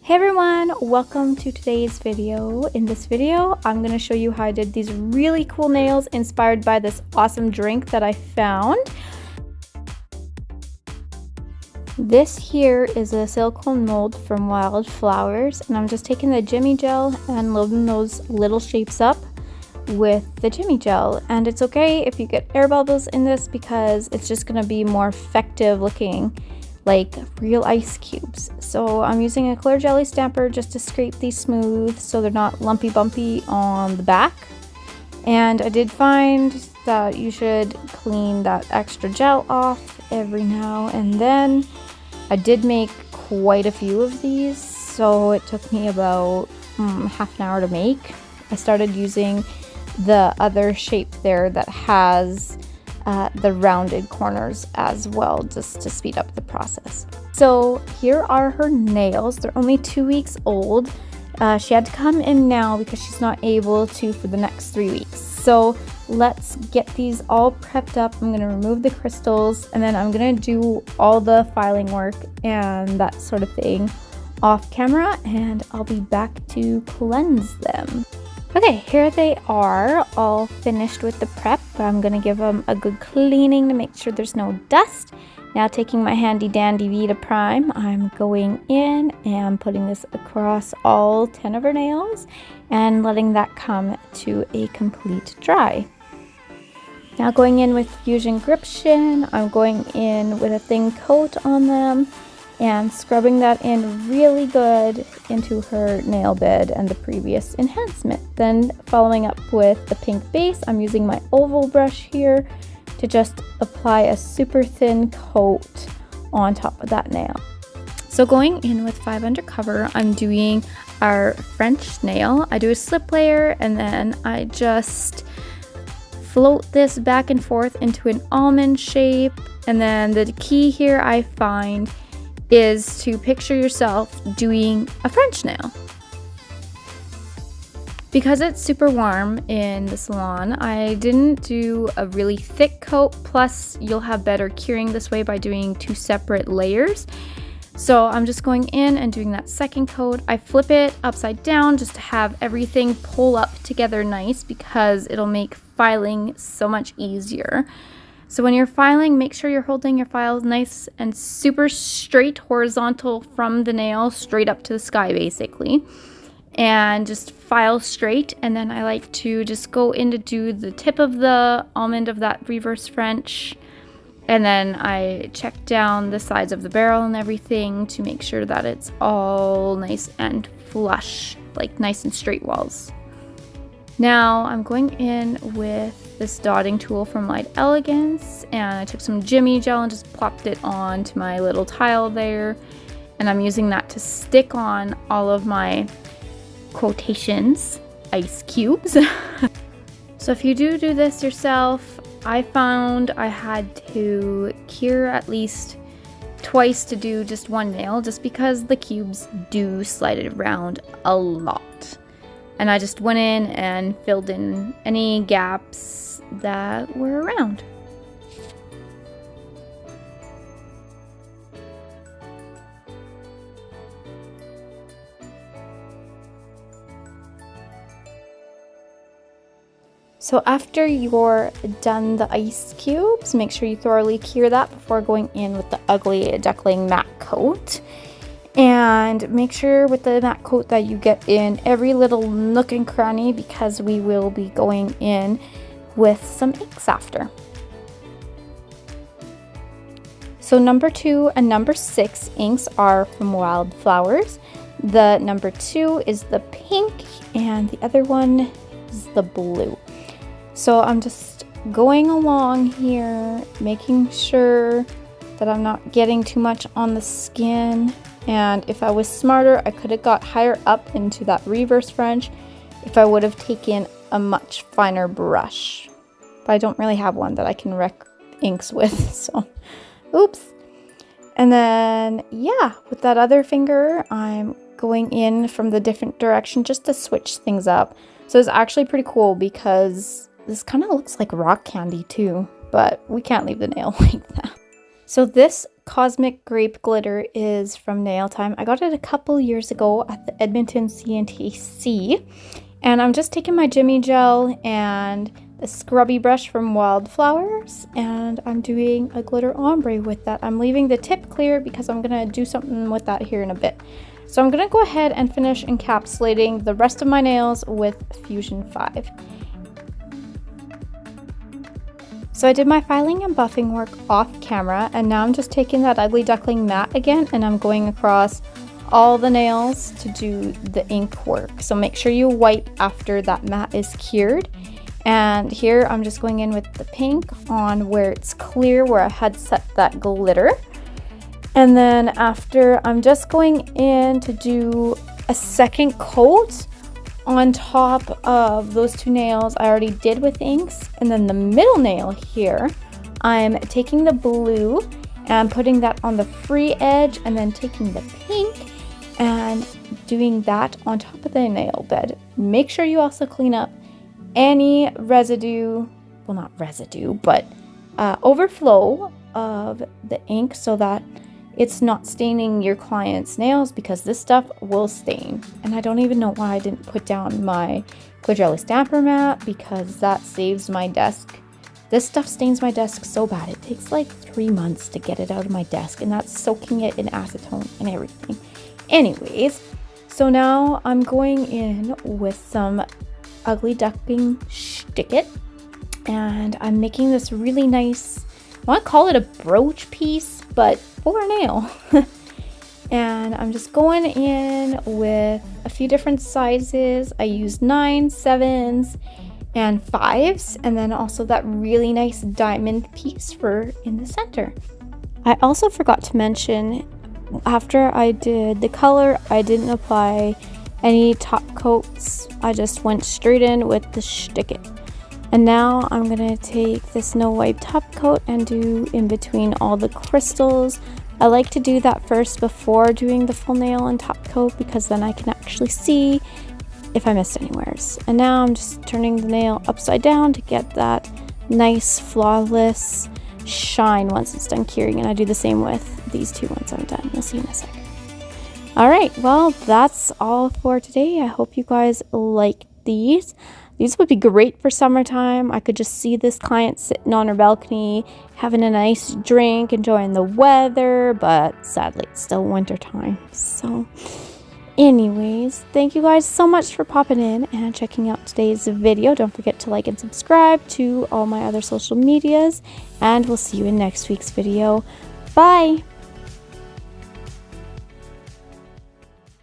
Hey everyone, welcome to today's video. In this video, I'm going to show you how I did these really cool nails inspired by this awesome drink that I found. This here is a silicone mold from Wildflowers, and I'm just taking the Jimmy gel and loading those little shapes up with the Jimmy gel. And it's okay if you get air bubbles in this because it's just going to be more effective looking like real ice cubes. So I'm using a clear jelly stamper just to scrape these smooth so they're not lumpy bumpy on the back. And I did find that you should clean that extra gel off every now and then. I did make quite a few of these, so it took me about half an hour to make. I started using the other shape there that has the rounded corners as well, just to speed up the process. So here are her nails. They're only 2 weeks old. She had to come in now because she's not able to for the next 3 weeks. So let's get these all prepped up. I'm going to remove the crystals and then I'm going to do all the filing work and that sort of thing off camera, and I'll be back to cleanse them. Okay, here they are, all finished with the prep. I'm going to give them a good cleaning to make sure there's no dust. Now taking my handy dandy vitaprime, I'm going in and putting this across all 10 of her nails and letting that come to a complete dry. Now going in with Fuzion Gripzion, I'm going in with a thin coat on them and scrubbing that in really good into her nail bed and the previous enhancement. Then following up with the pink base, I'm using my oval brush here to just apply a super thin coat on top of that nail. So going in with 5 Undercover, I'm doing our French nail. I do a slip layer and then I just float this back and forth into an almond shape. And then the key here I find is to picture yourself doing a French nail. Because it's super warm in the salon, I didn't do a really thick coat, plus you'll have better curing this way by doing 2 separate layers. So I'm just going in and doing that second coat. I flip it upside down just to have everything pull up together nice because it'll make filing so much easier. So when you're filing, make sure you're holding your files nice and super straight, horizontal from the nail straight up to the sky basically. And just file straight, and then I like to just go in to do the tip of the almond of that reverse French, and then I check down the sides of the barrel and everything to make sure that it's all nice and flush, like nice and straight walls. Now I'm going in with this dotting tool from Elegance, and I took some Jimmy gel and just plopped it onto my little tile there, and I'm using that to stick on all of my quotations ice cubes. So if you do this yourself, I found I had to cure at least twice to do just one nail, just because the cubes do slide it around a lot. And I just went in and filled in any gaps that were around. So after you're done the ice cubes, make sure you thoroughly cure that before going in with the ugly Duckling matte coat. And make sure with the matte coat that you get in every little nook and cranny, because we will be going in with some inks after. So number 2 and number 6 inks are from Wildflowers. The number 2 is the pink and the other one is the blue. So I'm just going along here, making sure that I'm not getting too much on the skin. And if I was smarter, I could have got higher up into that reverse French if I would have taken a much finer brush. But I don't really have one that I can wreck inks with, so oops. And then, yeah, with that other finger, I'm going in from the different direction just to switch things up. So it's actually pretty cool because this kind of looks like rock candy too, but we can't leave the nail like that. So this Cosmic Grape Glitter is from Nail Time. I got it a couple years ago at the Edmonton CNTC. And I'm just taking my Jimmy Gel and the scrubby brush from Wildflowers, and I'm doing a glitter ombre with that. I'm leaving the tip clear because I'm going to do something with that here in a bit. So I'm going to go ahead and finish encapsulating the rest of my nails with Fuzion 5. So I did my filing and buffing work off camera, and now I'm just taking that Ugly Duckling matte again, and I'm going across all the nails to do the ink work. So make sure you wipe after that matte is cured. And here I'm just going in with the pink on where it's clear, where I had set that glitter. And then after, I'm just going in to do a second coat on top of those two nails I already did with inks. And then the middle nail here, I'm taking the blue and putting that on the free edge, and then taking the pink and doing that on top of the nail bed. Make sure you also clean up any residue, well, not residue, but overflow of the ink so that it's not staining your client's nails, because this stuff will stain. And I don't even know why I didn't put down my Quadrelli stamper mat, because that saves my desk. This stuff stains my desk so bad. It takes like 3 months to get it out of my desk, and that's soaking it in acetone and everything. Anyways, so now I'm going in with some Ugly Duckling Stick It, and I'm making this really nice, I want to call it a brooch piece, but for a nail. And I'm just going in with a few different sizes. I used 9s, 7s, and 5s, and then also that really nice diamond piece for in the center. I also forgot to mention, after I did the color, I didn't apply any top coats. I just went straight in with the Stick It. And now I'm gonna take this no wipe top coat and do in between all the crystals. I like to do that first before doing the full nail and top coat, because then I can actually see if I missed anywheres. And now I'm just turning the nail upside down to get that nice flawless shine once it's done curing. And I do the same with these two once I'm done. You'll see in a second. Alright, well, that's all for today. I hope you guys like these. These would be great for summertime. I could just see this client sitting on her balcony, having a nice drink, enjoying the weather, but sadly it's still winter time. So anyways, thank you guys so much for popping in and checking out today's video. Don't forget to like and subscribe to all my other social medias, and we'll see you in next week's video. Bye!